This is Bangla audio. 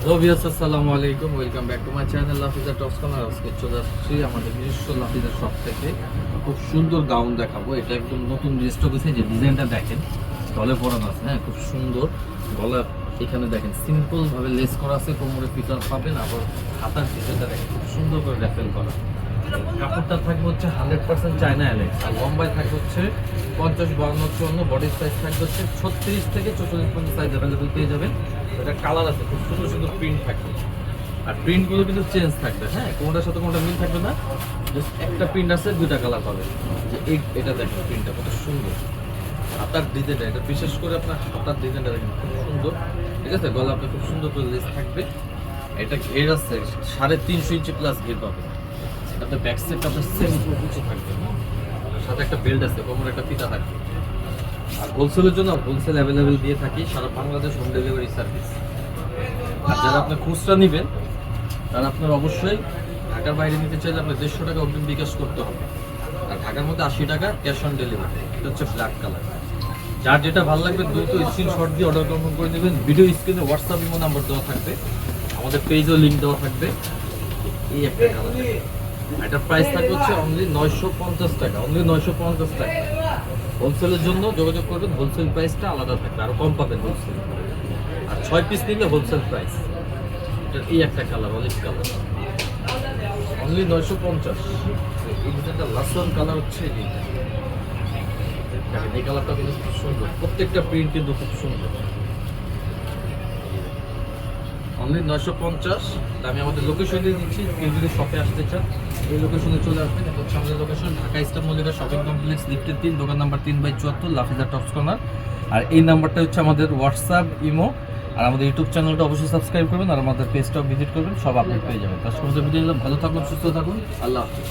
আসসালামু আলাইকুম, welcome back to my channel Lafiza tops corner. আজকে চলে আসছি আমাদের নিজস্ব লাফিজা শপ থেকে। খুব সুন্দর গাউন দেখাবো। এটা একদম নতুন স্টক হয়েছে, যে ডিজাইনটা দেখেন গলে পরানো আছে। হ্যাঁ, খুব সুন্দর গলা। এখানে দেখেন সিম্পল ভাবে লেস করা আছে, কোমরে ফিটার পাবেন। আবার হাতার ডিজাইনটা দেখেন খুব সুন্দর করে র্যাফেল করা। কাপড়টা থাকবে হচ্ছে 100% চায়না অ্যালেক্স, আর লম্বায় থাকবে হচ্ছে 50, 52, 54। বডি সাইজ থাকবে হচ্ছে 36 থেকে 44 পর্যন্ত সাইজ অ্যাভেলেবল পেয়ে যাবেন। এটা কালার আছে, খুব সুন্দর সুন্দর প্রিন্ট থাকবে। আর প্রিন্টগুলো কিন্তু চেঞ্জ থাকবে। হ্যাঁ, কোনটার সাথে কোনটা মিল থাকবে না, জাস্ট একটা প্রিন্ট আছে, দুইটা কালার পাবেন। যে এটা দেখেন প্রিন্টটা কত সুন্দর। হাতার ডিজাইনটা, এটা বিশেষ করে আপনার হাতার ডিজাইনটা দেখেন খুব সুন্দর। ঠিক আছে, গলা আপনার খুব সুন্দর করে লেস থাকবে। এটা ঘের আছে 350 ইঞ্চি প্লাস ঘের পাবেন। আপনার ব্যাক সাইডটা আপনার সেম উঁচু থাকবে, সাথে একটা বেল্ট আছে, কোমরে একটা ফিতা থাকবে। আর হোলসেলের জন্য হোলসেল অ্যাভেলেবেল দিয়ে থাকি সারা বাংলাদেশ, হোম ডেলিভারি সার্ভিস। আর যারা আপনার খুচরা নেবেন তারা আপনার অবশ্যই ঢাকার বাইরে নিতে চাইলে আপনার 150 টাকা অগ্রিম বিকাশ করতে হবে। আর ঢাকার মধ্যে 80 টাকা ক্যাশ অন ডেলিভারি। এটা হচ্ছে ব্ল্যাক কালার। যার যেটা ভালো লাগবে দ্রুত স্ক্রিনশট দিয়ে অর্ডার কনফার্ম করে নেবেন। ভিডিও স্ক্রিনে হোয়াটসঅ্যাপ ইমো নাম্বার দেওয়া থাকবে, আমাদের পেজও লিঙ্ক দেওয়া থাকবে। এই একটা কালার, এটার প্রাইস থাকবে হচ্ছে অনলি 950 টাকা, অনলি 950 টাকা। হোলসেলের জন্য যোগাযোগ করবেন, হোলসেল প্রাইসটা আলাদা থাকবে, আরও কম পাবেন হোলসেল। আর 6 পিস নিলে হোলসেল প্রাইস। এটার এই একটা কালার, অলিভ কালার, অনলি 950। এই ডিজাইনটা লাসন কালার হচ্ছে এইটা। দেখেন এই কালারটা কিন্তু খুব সুন্দর, প্রত্যেকটা প্রিন্ট কিন্তু খুব সুন্দর। অনলি 950। আমি আমাদের লোকেশন দিয়ে দিচ্ছি, কেউ যদি শপে আসতে চান এই লোকেশনে চলে আসবেন। এটা হচ্ছে আমাদের location Dhaka eastern Mallika shopping complex, লিফটের 3, দোকান নাম্বার 3/74, লাফিজা টপস কর্নার। আর এই নাম্বারটা হচ্ছে আমাদের হোয়াটসঅ্যাপ ইমো। আর আমাদের ইউটিউব চ্যানেলটা অবশ্যই সাবস্ক্রাইব করবেন, আর আমাদের পেজটাও ভিজিট করবেন, সব আপডেট পেয়ে যাবেন। তার সাথে ভিডিও ভালো থাকুন, সুস্থ থাকুন, আল্লাহ হাফিজ।